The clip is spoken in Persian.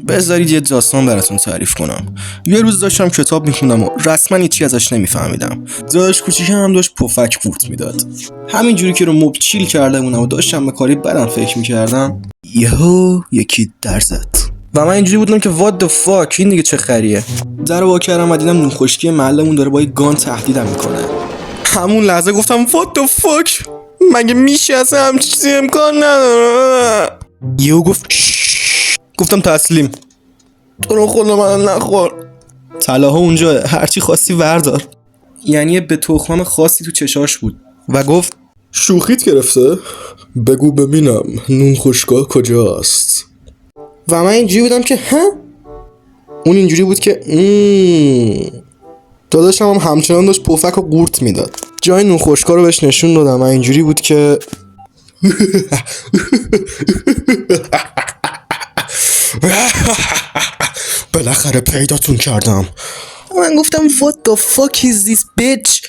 بذارید یه داستان براتون تعریف کنم. یه روز داشتم کتاب میخوندم و رسما هیچی ازش نمیفهمیدم. داداش کوچیکم هم داشت پفک قورت میداد. همینجوری که رو مبل چیل کرده بودم و داشتم به کاری بدم فکر میکردم، یهو یکی در زد و من اینجوری بودم که what the fuck، این دیگه چه خریه. در وا کردم و دیدم نونخشکی محلمون داره با یه گان تهدیدم میکنه. همون لحظه گفتم what the fuck، مگه میشه اصلا همچین چیزی امکان نداره. یهو گفت گفتم تسلیم، تو رو خدا من نخور. طلاها اونجا، هرچی خواستی وردار. یعنی به تخمم خاصی تو چشاش بود و گفت شوخیت گرفته؟ بگو ببینم نون خشکا کجاست؟ و من اینجوری بودم که اون اینجوری بود که داداشم هم همچنان داشت پفک و قورت میداد. جای نون خشکا رو بهش نشون دادم و اینجوری بود که بالاخره پیداتون کردم. من گفتم what the fuck is this bitch.